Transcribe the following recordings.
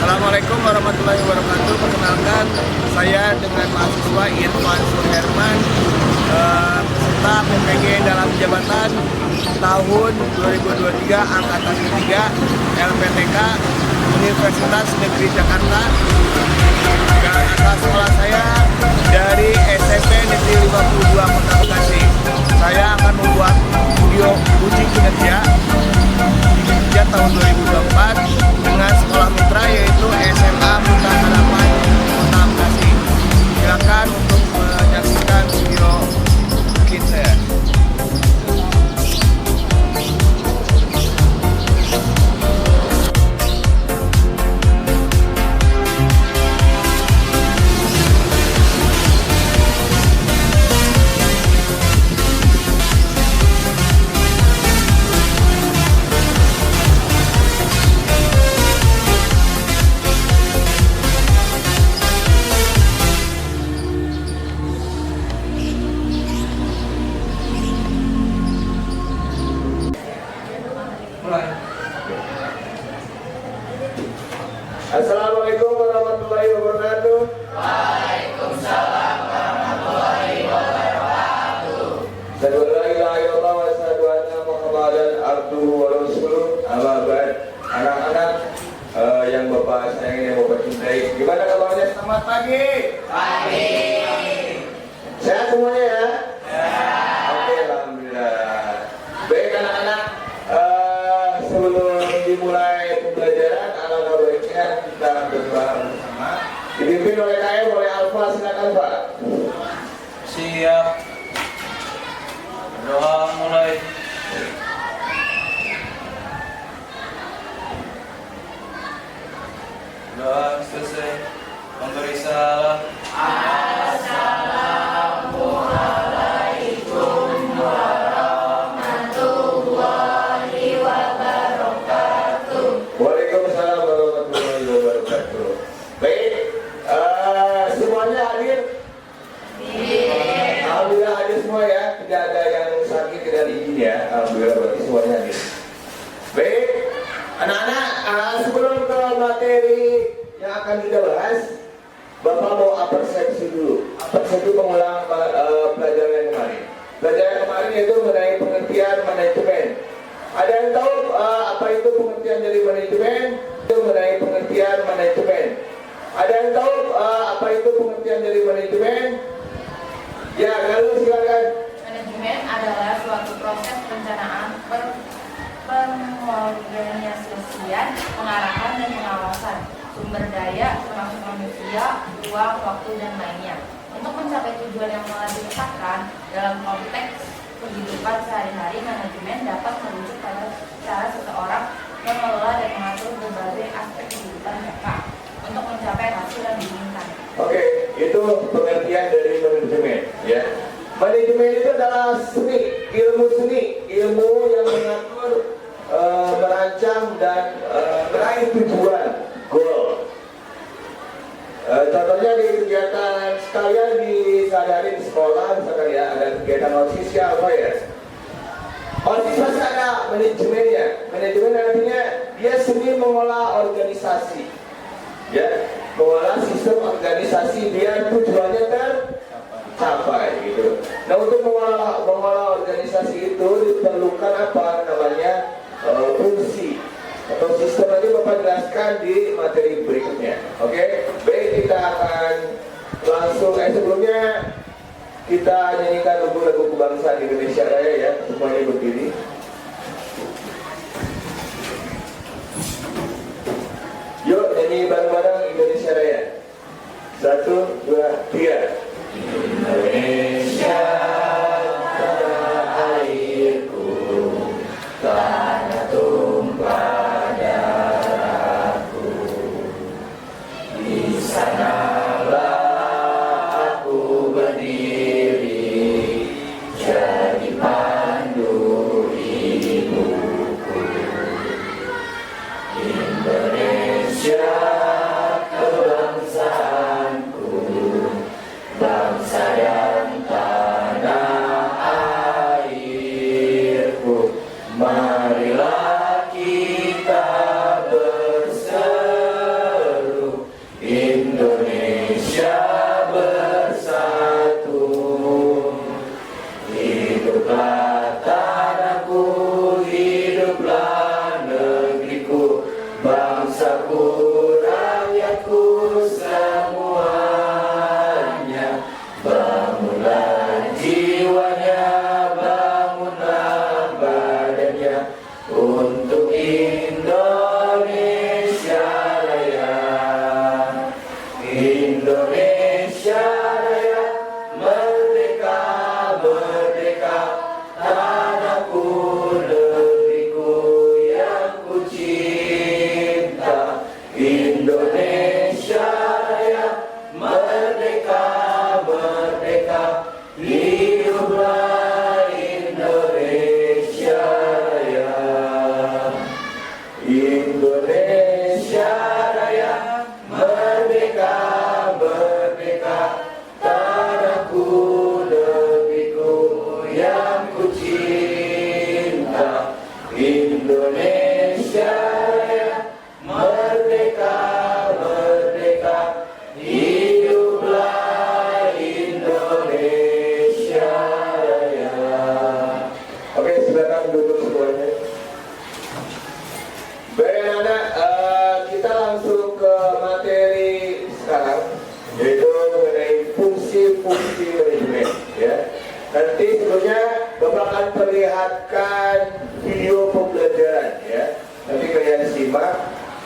Assalamualaikum warahmatullahi wabarakatuh. Perkenalkan, saya dengan mahasiswa Irfan Suherman, peserta PPG dalam jabatan tahun 2023 angkatan ketiga LPTK Universitas Negeri Jakarta. Dan asal sekolah saya dari SMP Negeri 52 Kota Bekasi. Saya akan membuat video uji kinerja tahun 2024 dengan sekolah mitra yaitu SMA Muta Harapan Kota Bekasi. Silakan untuk menyaksikan video kita. Assalamualaikum warahmatullahi wabarakatuh. Waalaikumsalam warahmatullahi wabarakatuh. Asyhadu an la ilaha illallah wa asyhadu anna Muhammadan abduhu wa rasuluh. Amma ba'd. Anak-anak yang Bapak sayangi, yang Bapak cintai, gimana kabarnya? Selamat pagi. Pagi. Sehat semuanya ya? Sehat. Oke, alhamdulillah. Baik anak-anak, sebelum dimulai pembelajaran, alangkah baiknya kita berdoa bersama. Dipimpin oleh KM, oleh Alfa, silakan Pak. Siap. Doa mulai. Doa selesai. Memberi salam. Assalamualaikum warahmatullahi wabarakatuh. Waalaikumsalam warahmatullahi wabarakatuh. Baik, semuanya hadir? Alhamdulillah hadir semua ya. Tidak ada yang sakit, tidak ada izin ya. Alhamdulillah berarti semuanya hadir. Baik, anak-anak, sebelum ke materi yang akan kita bahas, Bapak mau persepsi dulu. Persepsi pengulang pelajaran yang kemarin. Pelajaran kemarin yaitu mengenai pengertian manajemen. Ada yang tahu apa itu pengertian dari manajemen? Itu mengenai pengertian manajemen. Ada yang tahu apa itu pengertian dari manajemen? Ya, lalu silakan. Manajemen adalah suatu proses perencanaan, pengorganisasian, pengarahan dan pengawasan sumber daya termasuk manusia, uang, waktu dan lainnya. Untuk mencapai tujuan yang telah ditetapkan dalam konteks kehidupan sehari-hari, manajemen dapat merujuk pada cara seseorang mengelola dan mengatur berbagai aspek kehidupan mereka untuk mencapai hasil yang diinginkan. Oke, itu pengertian dari manajemen ya. Manajemen itu adalah seni, ilmu yang mengatur, merancang dan meraih tujuan, goal. Contohnya di kegiatan sekalian disadari di sekolah, misalkan ya ada kegiatan OSIS apa ya? OSIS pasti ada manajemennya. Manajemen artinya dia seni mengolah organisasi, ya, mengolah sistem organisasi biar tujuannya tercapai gitu. Nah, untuk mengolah organisasi itu diperlukan apa namanya fungsi atau sistem. Nanti Bapak jelaskan di materi berikutnya. Oke, baik, kita akan langsung sebelumnya kita nyanyikan lagu-lagu kebangsaan Indonesia Raya ya, semuanya berdiri. Yuk nyanyi bareng-bareng Indonesia Raya. 1, 2, 3. Indonesia tanah airku, tanah tumpah darahku. Di sanalah aku berdiri, jadi pandu hidupku. Indonesia kebangsaanku, bangsa dan tanah Sapu rakyatku semuanya, bangunlah jiwanya, bangunlah badannya untuk Indonesia Raya. Indonesia Raya, merdeka, merdeka, tanahku, negeriku yang ku cinta. Indonesia Raya, merdeka, merdeka, hiduplah Indonesia Raya. Indonesia Raya, merdeka, merdeka, tanahku, negeriku yang ku cinta. Indonesia Raya, merdeka, merdeka, hiduplah Indonesia Raya. Oke, silakan duduk semuanya. Baik anak, kita langsung ke materi sekarang, yaitu mengenai fungsi-fungsi manajemen. Ya, nanti sebelumnya Bapak akan perlihatkan video pembelajaran. Ya, nanti kalian simak,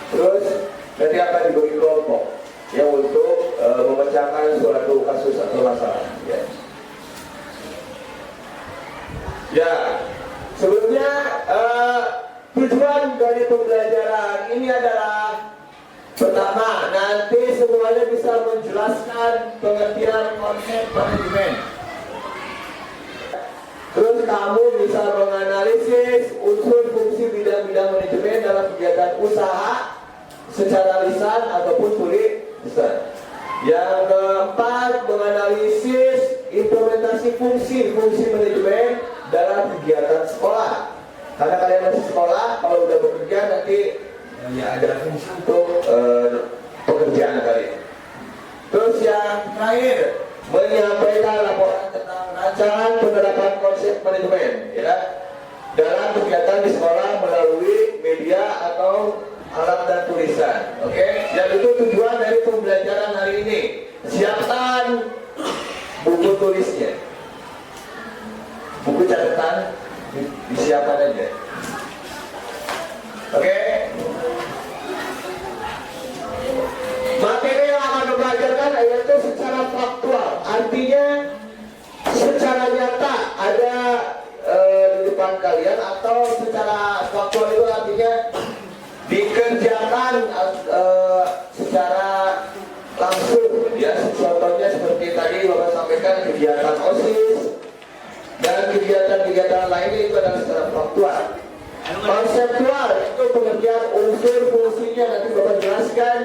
terus nanti akan diberi kelompok yang untuk memecahkan suatu kasus atau masalah. Ya. Ya, sebelumnya tujuan dari pembelajaran ini adalah pertama, nanti semuanya bisa menjelaskan pengertian konsep manajemen. Terus kamu bisa menganalisis unsur fungsi bidang-bidang manajemen dalam kegiatan usaha secara lisan ataupun tulisan. Yang keempat, menganalisis implementasi fungsi-fungsi manajemen dalam kegiatan sekolah. Karena kalian masih sekolah, kalau udah bekerja nanti ya ada fungsi untuk pekerjaan kalian. Terus yang terakhir, menyampaikan laporan tentang rancangan penerapan konsep manajemen, ya, dalam kegiatan di sekolah melalui media atau alat dan tulisan. Oke, dan itu tujuan dari pembelajaran hari ini. Siapkan buku tulisnya, buku catatan disiapkan aja. Oke. Materi yang akan dibelajarkan yaitu secara faktual, artinya secara nyata ada di depan kalian, atau secara faktual itu artinya dikerjakan secara langsung. Ya, contohnya seperti tadi Bapak sampaikan kegiatan OSIS dan kegiatan-kegiatan lainnya itu adalah secara faktual. Konseptual itu pengertian unsur fungsinya, nanti Bapak jelaskan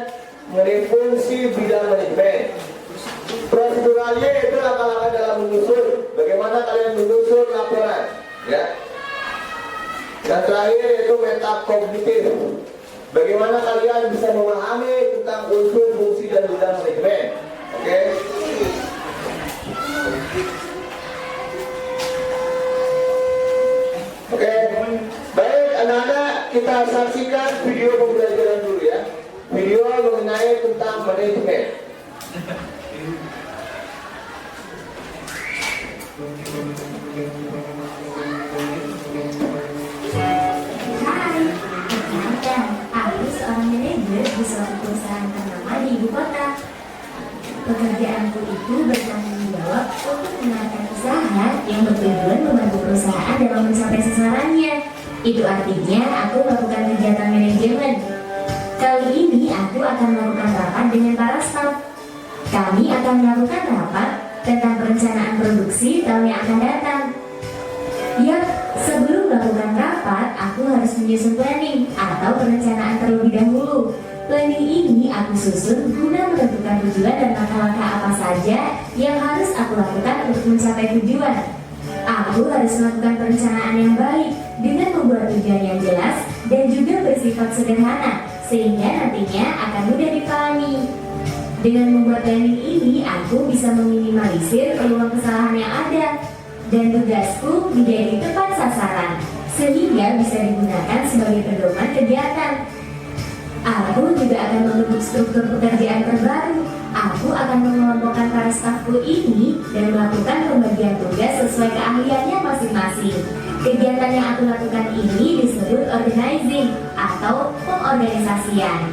mengenai fungsi bidang manajemen. Proseduralnya itu langkah-langkah dalam menyusun, bagaimana kalian menyusun laporan, ya. Dan terakhir itu metakognitif, bagaimana kalian bisa memahami tentang unsur fungsi dan bidang manajemen. Oke. Oke, baik anak-anak, kita saksikan video pembelajaran dulu ya. Video mengenai tentang manajemen. Hai, perkenalkan, aku seorang manajer di suatu perusahaan ternama di ibu kota. Pekerjaanku itu bertanggung jawab untuk mengarahkan usaha yang bertujuan membantu perusahaan dalam mencapai sasarannya. Itu artinya aku melakukan kegiatan manajemen. Kali ini aku akan melakukan rapat dengan para staf. Kami akan melakukan rapat tentang perencanaan produksi tahun yang akan datang. Yap, sebelum melakukan rapat, aku harus menyusun planning atau perencanaan terlebih dahulu. Planning ini aku susun guna menentukan tujuan dan langkah-langkah apa saja yang harus aku lakukan untuk mencapai tujuan. Aku harus melakukan perencanaan yang baik dengan membuat tujuan yang jelas dan juga bersifat sederhana, sehingga nantinya akan mudah dipahami. Dengan membuat planning ini, aku bisa meminimalisir peluang kesalahan yang ada, dan tugasku menjadi tepat sasaran, sehingga bisa digunakan sebagai pedoman kegiatan. Aku juga akan membentuk struktur pekerjaan terbaru. Aku akan mengelompokkan para stafku ini dan melakukan pembagian tugas sesuai keahliannya masing-masing. Kegiatan yang aku lakukan ini disebut organizing atau pengorganisasian.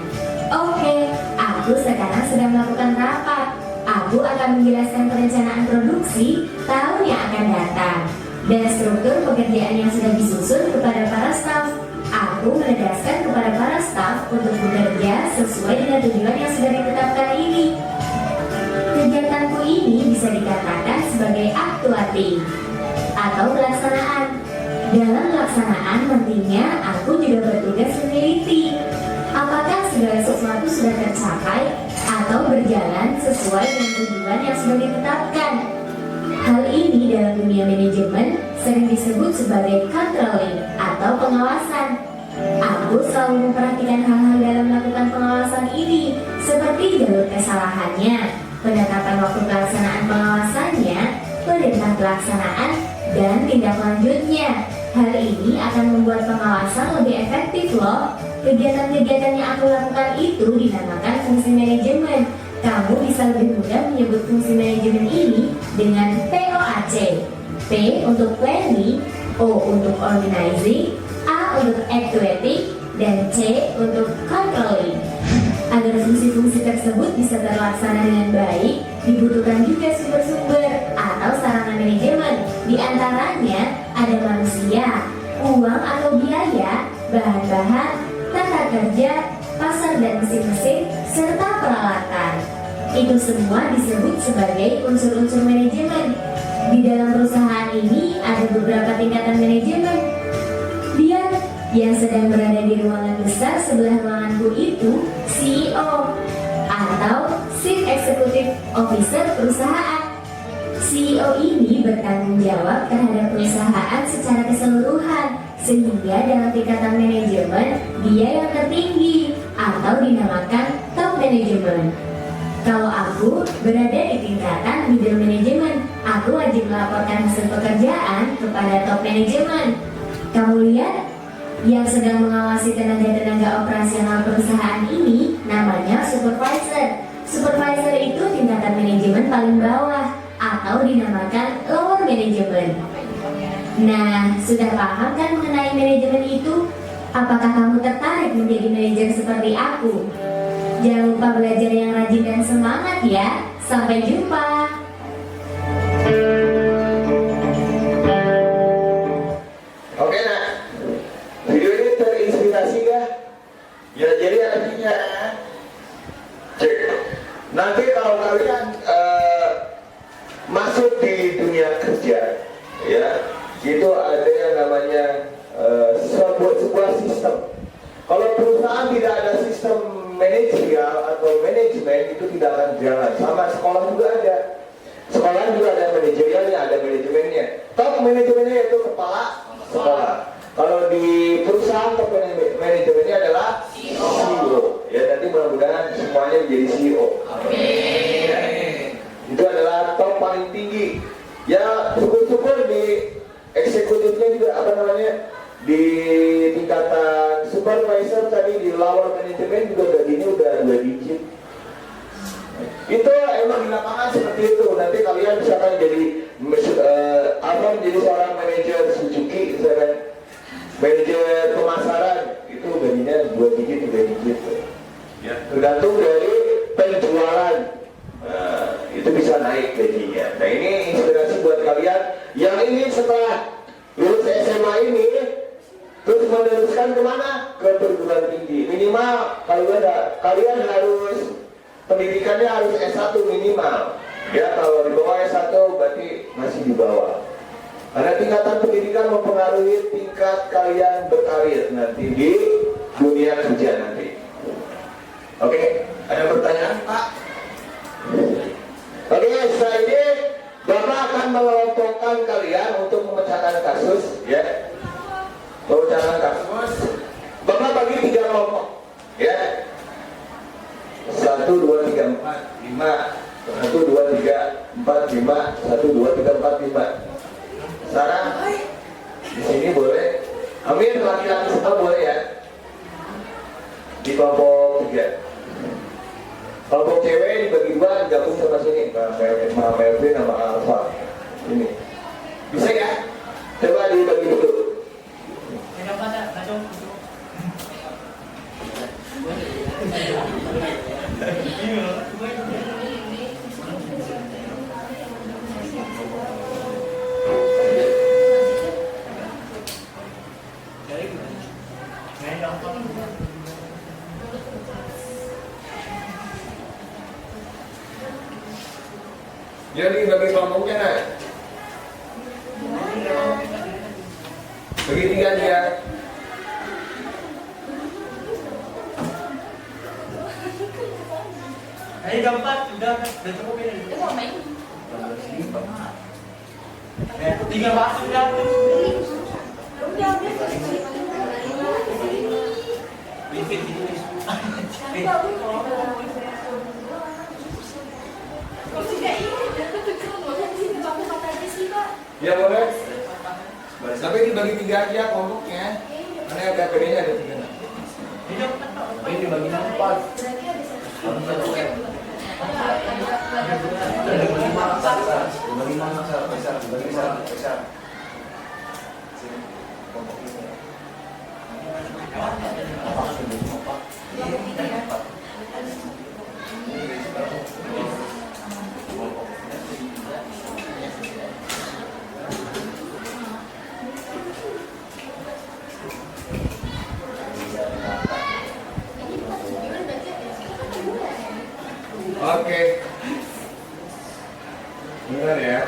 Oke, aku sekarang sedang melakukan rapat. Aku akan menjelaskan perencanaan produksi tahun yang akan datang dan struktur pekerjaan yang sudah disusun kepada para staf. Aku menegaskan kepada para staf untuk bekerja sesuai dengan tujuan yang sudah ditetapkan ini. Kegiatanku ini bisa dikatakan sebagai aktuating atau pelaksanaan. Dalam pelaksanaan nantinya aku juga bertugas meneliti apakah segala sesuatu sudah tercapai atau berjalan sesuai dengan tujuan yang sudah ditetapkan. Hal ini dalam dunia manajemen sering disebut sebagai controlling atau pengawasan. Aku selalu memperhatikan hal-hal dalam melakukan pengawasan ini, seperti jalur kesalahannya, penetapan waktu pelaksanaan pengawasannya, perintah pelaksanaan, dan tindak lanjutnya. Hal ini akan membuat pengawasan lebih efektif loh. Kegiatan-kegiatan yang aku lakukan itu dinamakan fungsi manajemen. Kamu bisa lebih mudah menyebut fungsi manajemen ini dengan POAC. P untuk planning, O untuk organizing, A untuk actuating, dan C untuk controlling. Agar fungsi-fungsi tersebut bisa terlaksana dengan baik, dibutuhkan juga sumber-sumber atau sarana manajemen. Di antaranya ada manusia, uang atau biaya, bahan-bahan, tata kerja, pasar dan mesin-mesin, serta peralatan. Itu semua disebut sebagai unsur-unsur manajemen. Di dalam perusahaan ini ada beberapa tingkatan manajemen. Dia yang sedang berada di ruangan besar sebelah ruanganku itu CEO atau Chief Executive Officer perusahaan. CEO ini bertanggung jawab terhadap perusahaan secara keseluruhan, sehingga dalam tingkatan manajemen dia yang tertinggi atau dinamakan top management. Kalau aku berada di tingkatan middle management, aku wajib melaporkan hasil pekerjaan kepada top management. Kamu lihat, yang sedang mengawasi tenaga-tenaga operasional perusahaan ini namanya supervisor. Supervisor itu tingkatan manajemen paling bawah atau dinamakan lower management. Nah, sudah paham kan mengenai manajemen itu? Apakah kamu tertarik menjadi manajer seperti aku? Jangan lupa belajar yang rajin dan semangat ya. Sampai jumpa. Oke nak, video ini terinspirasi ya? Ya jadi artinya cek. Nanti kalau kalian masuk di dunia kerja, ya, itu ada yang namanya sebuah sistem. Kalau perusahaan tidak ada sistem manajerial atau manajemen, itu tidak akan jalan. Sama sekolah juga ada. Sekolah juga ada manajerialnya, ada manajemennya. Top manajemennya itu kepala sekolah. Kalau di perusahaan top manajemennya adalah CEO. Ya, nanti mudah-mudahan semuanya menjadi CEO. Ya. Itu adalah top paling tinggi. Ya, syukur-syukur di eksekutifnya juga di tingkatan supervisor tadi, di lower manajemen juga gajinya udah 2 digit. Itu emang di lapangan seperti itu. Nanti kalian misalkan jadi menjadi seorang manajer Suzuki, misalkan manajer pemasaran, itu gajinya 2 digit, 3 digit. Ya, tergantung dari penjualan. Itu bisa naik gajinya. Nah, ini inspirasi buat kalian yang ingin setelah lulus SMA ini terus meneruskan kemana? Ke perguruan tinggi. Minimal kalian harus pendidikannya harus S1 minimal. Ya, kalau di bawah S1 berarti masih di bawah. Karena tingkatan pendidikan mempengaruhi tingkat kalian berkarir nanti di dunia kerja nanti. Oke, ada pertanyaan Pak? Oke, setelah ini Bapak akan mengelompokkan kalian untuk memecahkan kasus, ya. Memecahkan kasus. Bapak bagi 3 kelompok, ya. 1, 2, 3, 4, 5. 1, 2, 3, 4, 5. 1, 2, 3, 4, 5. Sarah, di sini boleh. Amin, laki-laki semua boleh ya. Di kelompok aja. Kelompok cewek dibagi dua, digabung sama sini, sama Melvin sama Alfa. Ini bisa ya? Coba dibagi dulu. Jadi bagi kelompoknya nah. Bagi tiga dia. Ini keempat udah cukup ini. Itu mau main? Tiga masuk udah. Bibit ini. Ya boleh. Tapi dibagi tiga aja kelompoknya. Karena ada bedanya ada tiga. Ini dibagi empat. Oke. Benar ya.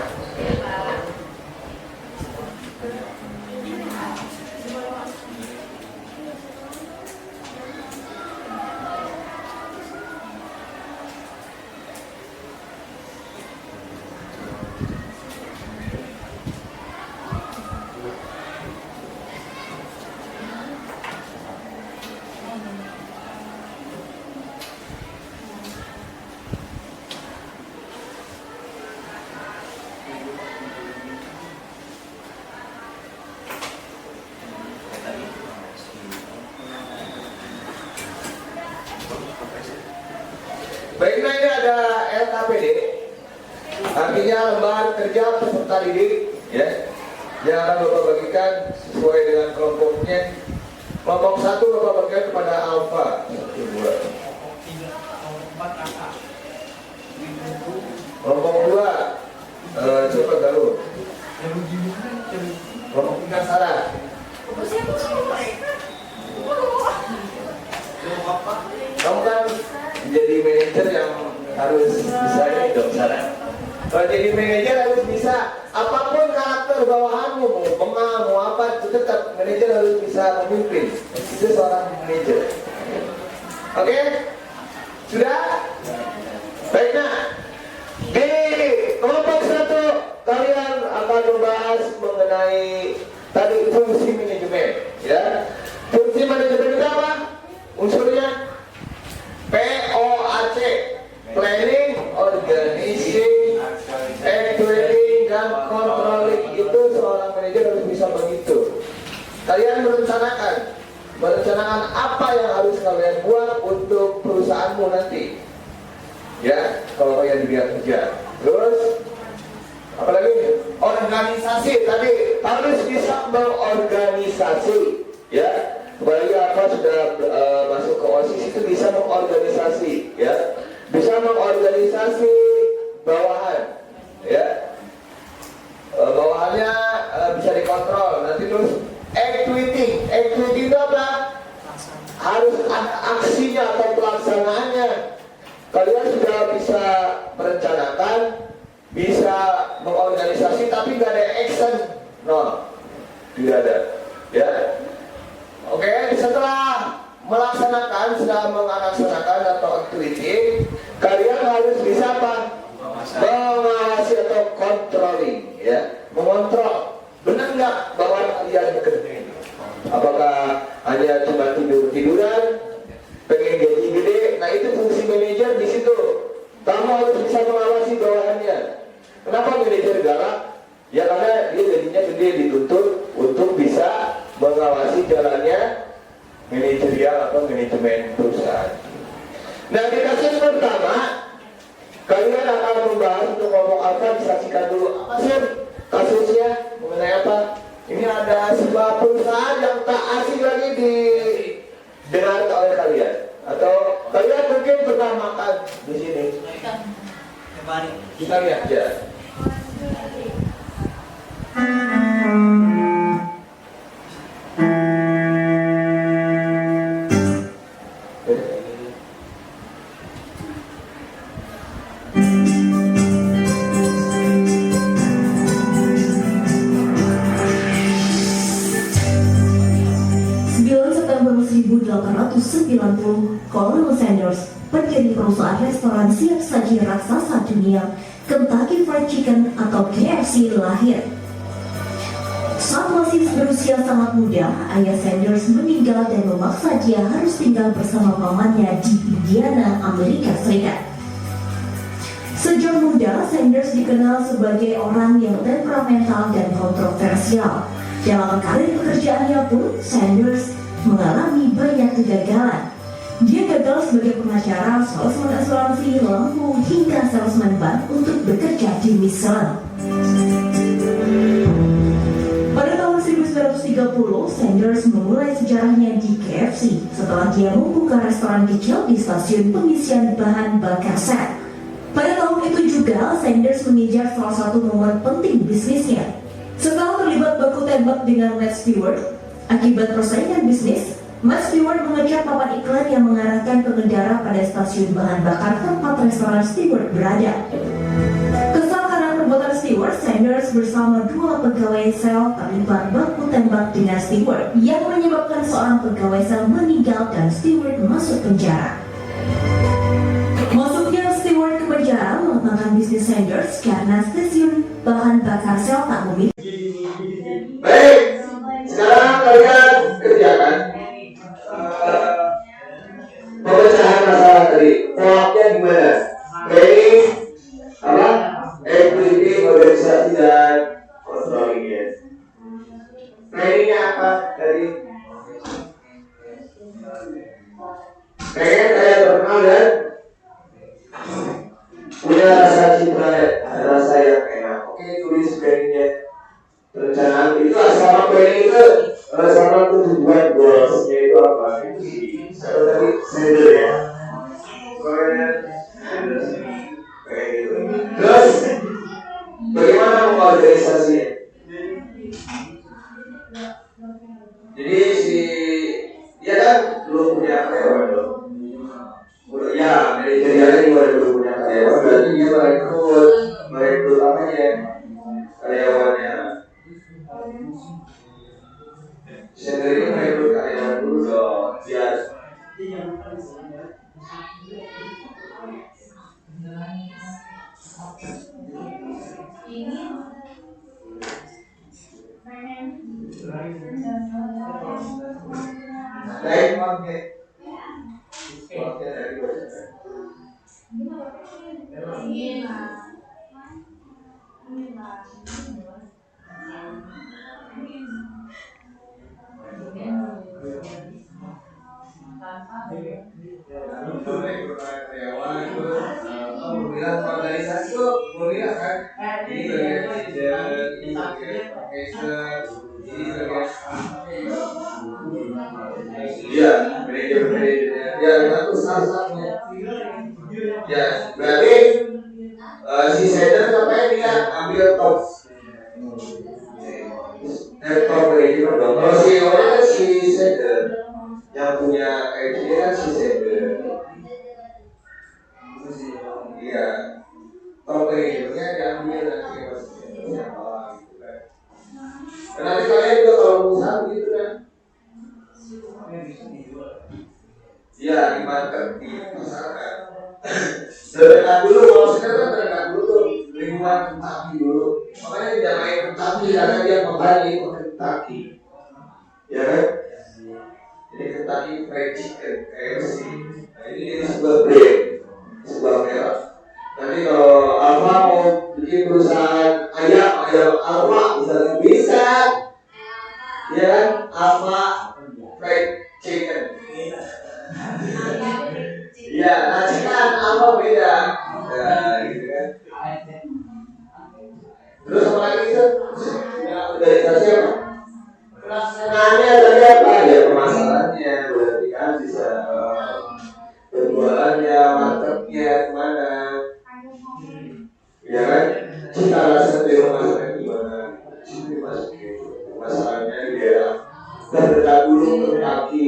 Baiklah, ini ada LKPD, artinya lembaga kerja peserta didik, ya, yang akan Bapak bagikan sesuai dengan kelompoknya. Kelompok satu Bapak bagikan kepada Alfa. Kelompok dua, coba Galuh. Kelompok tiga Sarah. Kamu kan jadi manajer yang harus bisa ini dong, Sarah. Kalau jadi manajer harus bisa apapun karakter bawahanmu, mau pengah, mau apa, itu tetap manajer harus bisa memimpin. Itu seorang manajer. Oke? Sudah? Baik, nah. Di kelompok satu kalian akan membahas mengenai tadi fungsi manajemen, ya. Fungsi manajemen itu apa? Unsurnya POAC, planning, organizing, actuating, dan controlling. Itu seorang manajer harus bisa begitu. Kalian merencanakan apa yang harus kalian buat untuk perusahaanmu nanti, ya, kalau kalian di bidang kerja. Terus apalagi organisasi, tadi harus bisa mengorganisasi, ya. Apalagi apa sudah masuk ke OSIS itu bisa mengorganisasi, ya, bisa mengorganisasi bawahan, ya, bawahannya bisa dikontrol. Nanti terus activity itu apa? Harus ada aksinya atau pelaksanaannya. Kalian sudah bisa merencanakan, bisa mengorganisasi, tapi nggak ada action, no, tidak ada, ya. Oke, setelah melaksanakan atau activity, kalian harus bisa apa? Mengawasi atau controlling, ya, mengontrol. Benar nggak bahwa kalian bekerja ini? Apakah hanya cuma tiduran, pengen gaji gede? Nah, itu fungsi manajer di situ. Kamu harus bisa mengawasi bawahannya. Kenapa manajer galak? Ya karena dia gajinya gede, dituntut untuk bisa mengawasi jalannya manajerial atau manajemen perusahaan. Nah, di kasus pertama, kalian akan membahas untuk kelompok alfa. Disaksikan dulu apa sih kasusnya, mengenai apa. Ini ada sebuah perusahaan yang tak asing lagi didengar oleh kalian, atau kalian mungkin pernah makan di sini. Kita lihat ya. Colonel Sanders, pendiri perusahaan restoran siap saji raksasa dunia Kentucky Fried Chicken atau KFC lahir. Saat masih berusia sangat muda, ayah Sanders meninggal dan memaksa dia harus tinggal bersama pamannya di Indiana, Amerika Serikat. Sejak muda, Sanders dikenal sebagai orang yang temperamental dan kontroversial. Dalam karir pekerjaannya pun, Sanders mengalami banyak kegagalan. Dia gagal sebagai pengacara, salesman asuransi, lampu, hingga salesman ban untuk bekerja di Michelin. Pada tahun 1930, Sanders memulai sejarahnya di KFC setelah dia membuka restoran kecil di stasiun pengisian bahan bakar set. Pada tahun itu juga, Sanders mengejar salah satu momen penting bisnisnya. Setelah terlibat baku tembak dengan Matt Stewart, akibat persaingan bisnis, Matt Stewart mengejar papan iklan yang mengarahkan pengendara pada stasiun bahan bakar tempat restoran Stewart berada. Kesal karena perbuatan Stewart, Sanders bersama dua pegawai sel terlibat baku tembak dengan Stewart yang menyebabkan seorang pegawai sel meninggal dan Stewart masuk penjara. Masuknya Stewart ke penjara melemahkan bisnis Sanders karena stasiun bahan bakar sel tak memiliki. Baik, sekarang kalian kerjakan pemecahan masalah tadi. Jawabnya gimana? Training apa? Equity, organisasi dan controllingnya. Trainingnya apa tadi? Pengen kalian terkenal dan punya rasa cinta, rasa yang enak. Oke, tulis trainingnya. Perencanaan itu asrama planning itu asrama tujuan goalsnya itu apa? Kalau tadi sender ya, kayak gitu. Terus bagaimana mengorganisasinya? Jadi dia kan belum punya karyawan dong. Ya, manajerialnya juga belum punya karyawan. Berarti dia merekrut apa ya? Karyawannya. Sendiri merekrut karyawan dulu dong, biar bilang organisasi itu mulia kan? Ini bagian leader, ini bagian profesor, ini bagian iya, manajer-manajernya. Ya, itu salah-satunya. Ya, berarti si Sender sampai dia ambil top manajer dong. Kalau CEO nya kan si Sender, yang punya idea kan si Sender. Iya, top manajernya diambil nanti siapa gitu kan. Dan nanti kalian juga kalau usaha gitu kan. Iya, di market, di masyarakat. Terdekat dulu, kalau sekarang terdekat dulu tuh lingkungan Kentucky dulu. Makanya tidak main Kentucky karena dia kembali ke Kentucky. Ya kan? Jadi Kentucky Fried Chicken, KFC. Nah ini jadi sebuah brand, sebuah merek. Nanti kalau Alfa mau bikin perusahaan ayam Alfa bisa, ya kan? Alfa Fried Chicken. Iya, nah apa beda. Nah, gitu kan. Terus apa lagi itu? Organisasi apa? Pelaksanaannya tadi apa? Ya pemasarannya, berarti kan bisa penjualannya, marketnya kemana? Ya kan? Cita rasa dari pemasaran gimana? Itu dimasukin pemasarannya di daerah terdekat dulu ke kaki.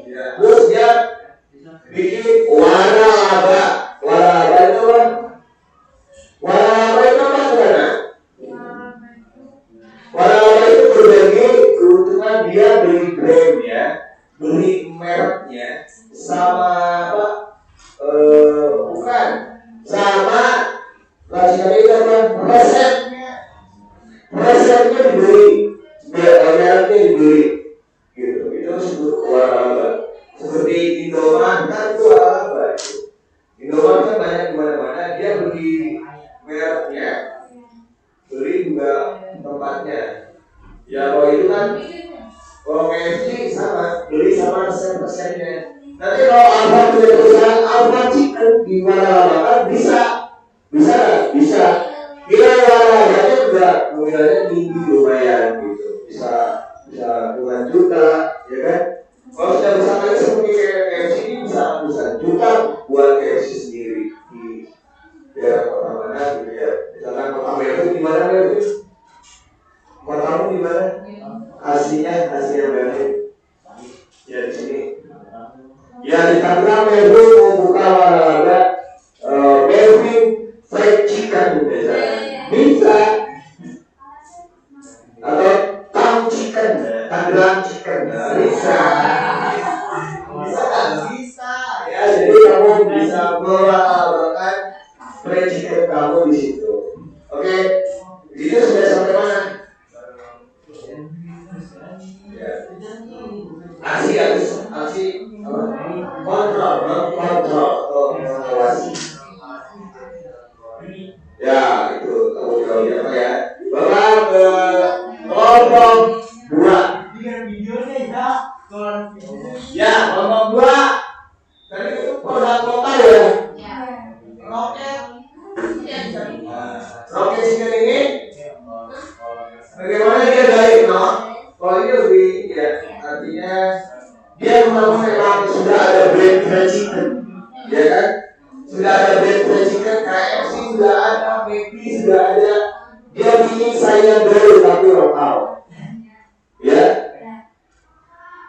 Ya. Terus dia bikin waralaba. Waralaba itu apa? Waralaba itu apa sebenarnya? Waralaba itu berbagi keuntungan dia beli brandnya, beli mereknya, sama apa? Bukan, sama racikan itu apa? Resepnya dibeli, mereknya dibeli, gitu. Itu disebut waralaba. Seperti Indomaret kan itu waralaba. Indomaret kan banyak di mana-mana, dia beli mereknya, beli juga tempatnya. Ya kalau itu kan, kalau KFC sama, beli sama resep-resepnya. Nanti kalau Alfa punya perusahaan Alfa Chicken di waralaba kan bisa nggak? Bisa. Kira waralabanya juga nominalnya tinggi lumayan gitu. Bisa puluhan juta, ya kan? Kalau sudah bersama seperti KFC ini bisa juta buat KFC sendiri di daerah kota mana gitu ya. Misalkan kota Melbourne di mana Melbourne? Kotamu di mana? Aslinya Melbourne. Ya di sini. Ya di Tangerang Melbourne mau buka waralaba Melbourne fried chicken misalnya. Bisa. Atau Tang chicken, Tangerang chicken. Bisa. Bisa kan? Bisa. Ya jadi kamu bisa mewalabakan fried chicken kamu di situ. Oke. Itu sudah sampai mana? Ya. Aksi kontrol mengawasi. Ya itu kamu tahu apa ya? Bapak kelompok 2. Ya kelompok 2. Tadi itu produk lokal ya. Roket chicken ini bagaimana dia dari nol? Kalau ini lebih ya artinya dia memang sudah ada brand fried chicken, ya kan? Sudah ada brand fried chicken, KFC sudah ada, McD sudah ada. Dia bikin saingan baru tapi lokal, ya.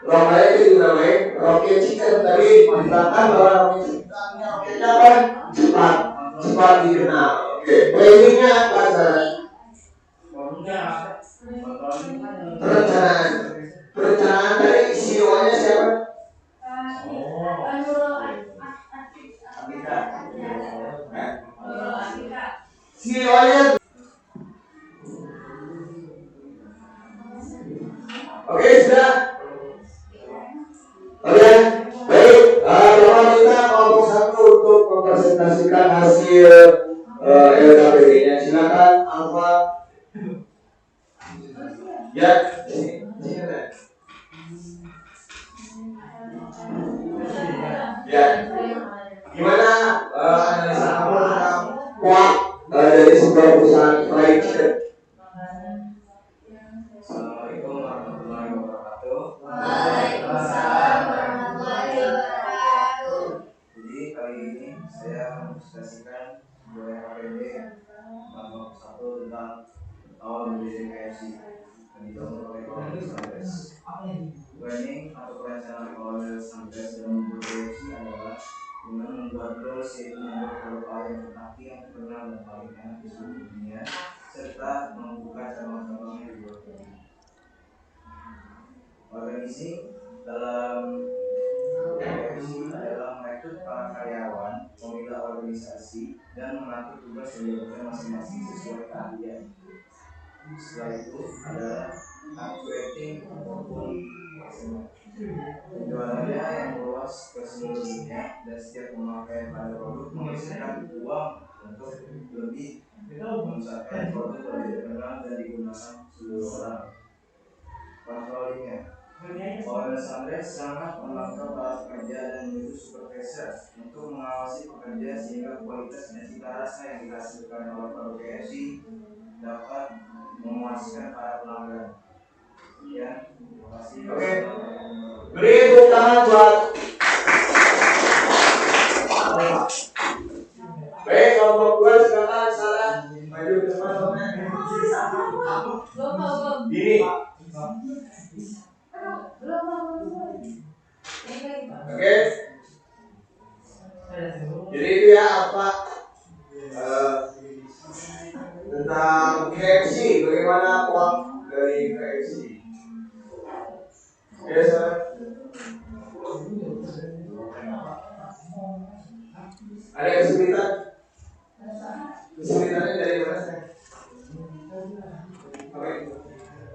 Lokalnya itu namanya rocket chicken. Tadi dikatakan bahwa roketnya apa? Cepat dikenal. Oke, planningnya apa sekarang? Perencanaan dari CEO-nya siapa? CEO-nya. Oke, sudah. Oke, baik. Bapak minta kelompok 1 untuk mempresentasikan hasil LKPD-nya. Silakan, Alfa. Ya, sini. Ya, gimana analisa kamu tentang kuat dari sebuah perusahaan fried chicken? Assalamualaikum warahmatullahi wabarakatuh. Waalaikumsalam warahmatullahi wabarakatuh. Jadi kali ini saya mempresentasikan sebuah KPD kelompok 1 tentang awal mendirikan KFC yang dibangun oleh Colonel Sanders. Planning atau perencanaan Colonel Sanders dalam membuat KFC adalah dengan membuat rolls, yaitu membuat produk ayam terkaki yang terkenal dan paling enak di seluruh dunia, serta membuka cabang-cabangnya di luar negeri. Organisasi dalam KFC adalah merekrut para karyawan, memilah organisasi, dan mengatur tugas yang dilakukan masing-masing sesuai keahlian. Setelah itu adalah upgrading ataupun penjualannya yang meluas ke seluruh dunia, dan setiap pemakaian pada produk menghasilkan uang untuk lebih mengusahakan produk lebih terkenal dan digunakan seluruh orang. Controllingnya OMS Andres sangat memantau para pekerja dan menuju supervisor untuk mengawasi pekerja sehingga kualitas dan cita rasa yang dihasilkan oleh produk KFC dapat memuaskan para pelanggan. Ya, terima kasih. Oke. Beri tepuk tangan buat. Baik, kelompok 2 silakan salah maju ke depan. Ini. Oke. Jadi itu ya apa tentang KFC, bagaimana plot dari KFC. Biasa. Ada kesulitan? Kesulitannya dari mana? Oke.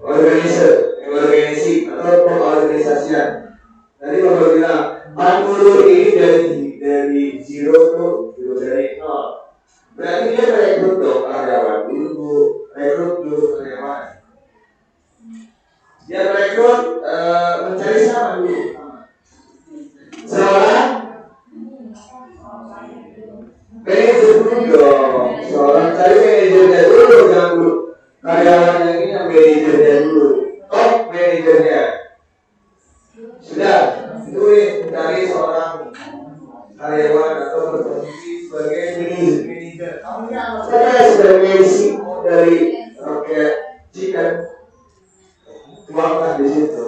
Organisasi atau pengorganisasian. Tadi Bapak bilang, mundur ini dari zero tuh, dari nol. Berarti dia rekrut dong karyawan dulu, rekrut dulu karyawan. Dia rekrut mencari siapa dulu? Seorang manajer dulu dong. Seorang cari manajernya dulu, jangan dulu karyawannya ini yang manajernya dulu. Top manajernya. Sudah, itu dari seorang karyawan atau berposisi sebagai manajer. Kamu ini anggap saja sebagai CEO dari Rocket Chicken. Tuangkan di situ.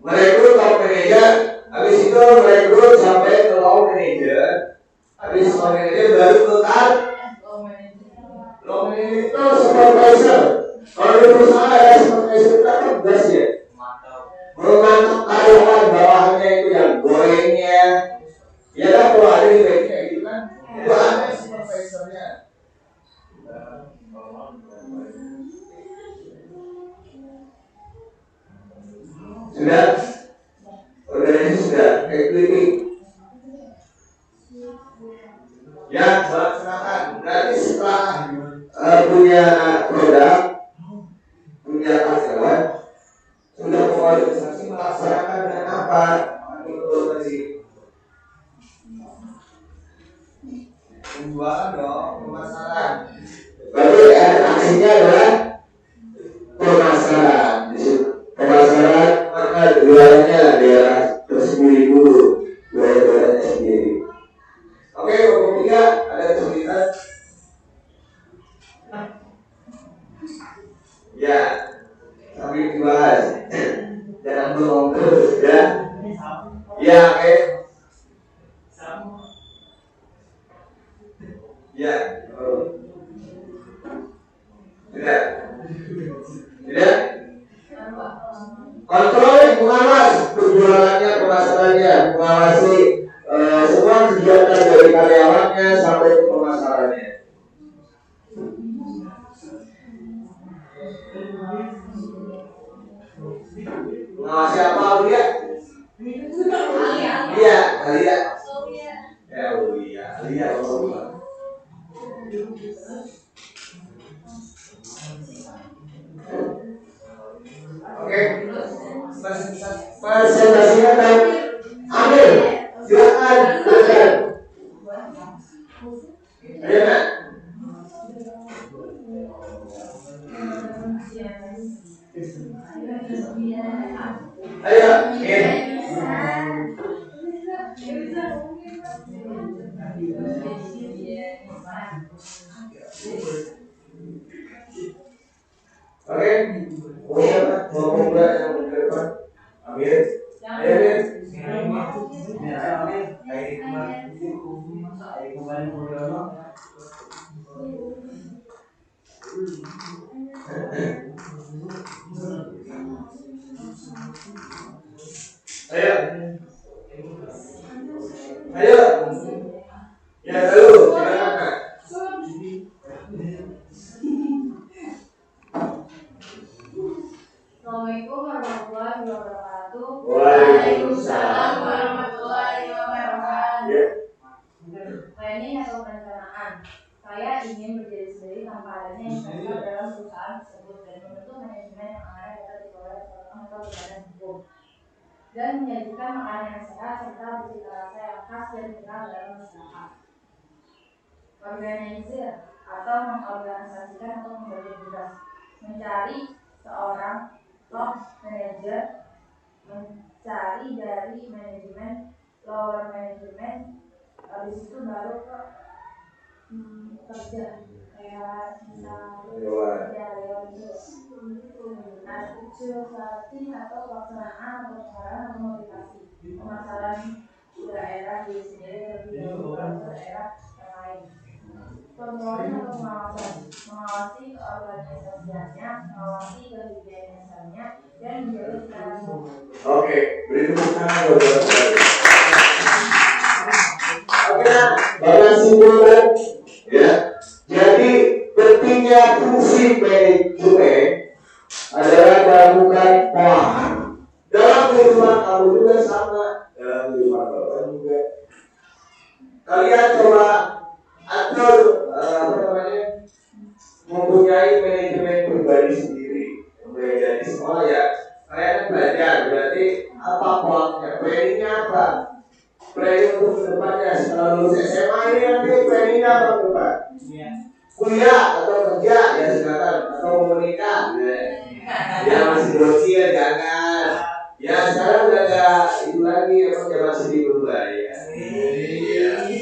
Merekrut top manager, habis itu merekrut sampai ke low manager, habis low manager baru ke low manager itu supervisor. Kalau di perusahaan ada supervisor kan tugas ya. Memantau karyawan bawahannya itu yang gorengnya, ya kan kalau ada di kayak gitu kan, itu ada supervisornya. Sudah, organisasi sudah, equity. Ya, laksanakan. Berarti setelah punya produk, punya karyawan, sudah mengorganisasi melaksanakan dengan apa? Itu tadi penjualan dong, pemasaran. Berarti aksinya adalah pemasaran. Pemasaran maka jualannya daerah tersendiri dulu, jualannya sendiri. Oke, kelompok 3 ada kesulitan? Ya, sambil dibahas. Jangan bengong terus ya. Ya, oke. Ya. Tidak. Tidak. Kontrol, mengawas penjualannya, pemasarannya, mengawasi semua kegiatan dari karyawannya sampai ke pemasarannya. Mengawasi apa Aulia? Iya, Alia. Ya, Aulia, Alia. Oke, presentasinya kan Amir, silakan. Ayo nak. Ayo, Oke, mau buka yang ke depan. Amir. Ayo Amir. Ayo. Ayo. Ya, dulu. Silakan, Kak. Assalamualaikum warahmatullahi wabarakatuh. Waalaikumsalam warahmatullahi wabarakatuh. Ya. Planning atau perencanaan. Saya ingin berdiri sendiri tanpa adanya investor dalam perusahaan tersebut dan membentuk manajemen yang akan dapat dikelola badan hukum dan menyajikan makanan yang sehat serta bercita rasa yang khas dan dikenal dalam masyarakat. Organizer atau mengorganisasikan atau membagi tugas, mencari seorang top manager, mencari dari manajemen, lower management, habis itu baru ke kerja kayak misal karyawan itu administrasi atau pelaksanaan atau pengarahan atau motivasi pemasaran daerah di sendiri lebih dahulu ke daerah yang lain. Kontrolin atau pengawasan, mengawasi keorganisasiannya, mengawasi kehigienisannya, dan menjaga citra rasa. Oke, beri tepuk tangan buat teman-teman. Oke, nah, bagian simpulkan, ya. Jadi pentingnya fungsi manajemen adalah melakukan pelajaran dalam kehidupan kamu juga sama, dalam kehidupan bapak juga. Kalian coba atur mempunyai manajemen pribadi sendiri. Mulai dari sekolah ya, kalian kan belajar, berarti apa poinnya, planningnya apa? Planning untuk kedepannya setelah lulus SMA ini nanti planningnya apa ke depan? Kuliah atau kerja ya silakan, atau mau menikah ya masih bocil jangan. Ya sekarang udah gak itu lagi, emang zaman sedih berubah ya.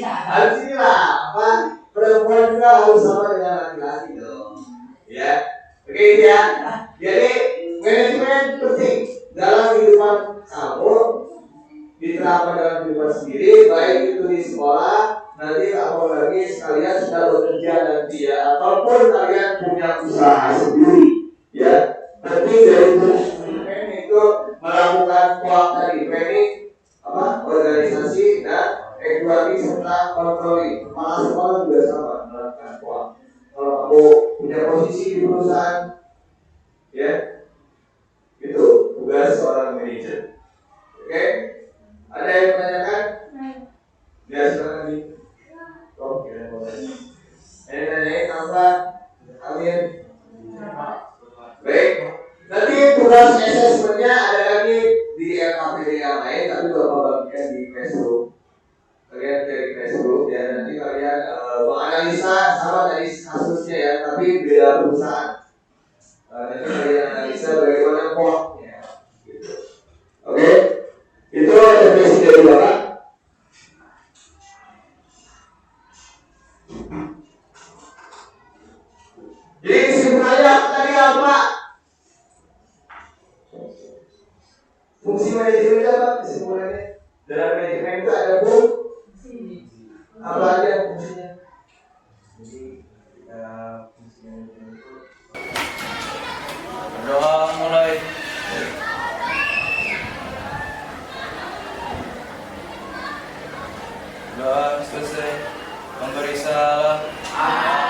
Harus inilah apa, perempuan juga harus sama dengan laki-laki dong. Ya, oke ya. Jadi manajemen penting dalam kehidupan kamu, diterapkan dalam kehidupan sendiri, baik itu di sekolah, nanti apalagi sekalian sudah bekerja nanti ya, ataupun kalian punya usaha sendiri, ya. Penting dari manajemen itu melakukan tadi planning, organisasi dan evaluasi serta kontroli. Kepala sekolah juga sama melakukan kalau kamu punya posisi di perusahaan, ya, itu tugas seorang manajer. Oke, ada yang menanyakan? Ya silakan di. Oh, kira boleh. Nanyain apa? Amin. Baik. Nanti tugas assessmentnya ada lagi di LKPD yang lain, tapi bapak bagikan di Facebook. Kalian dari Facebook ya, nanti kalian menganalisa sama dari kasusnya ya, tapi beda perusahaan. Nanti kalian analisa bagaimana polanya, gitu. Oke, itu referensi dari bapak. Jadi kesimpulannya tadi apa? Fungsi manajemen itu apa? Kesimpulannya dalam manajemen itu ada fungsi apa aja fungsinya? Jadi fungsi manajemen itu Doa mulai. Doa selesai. Memberi salam.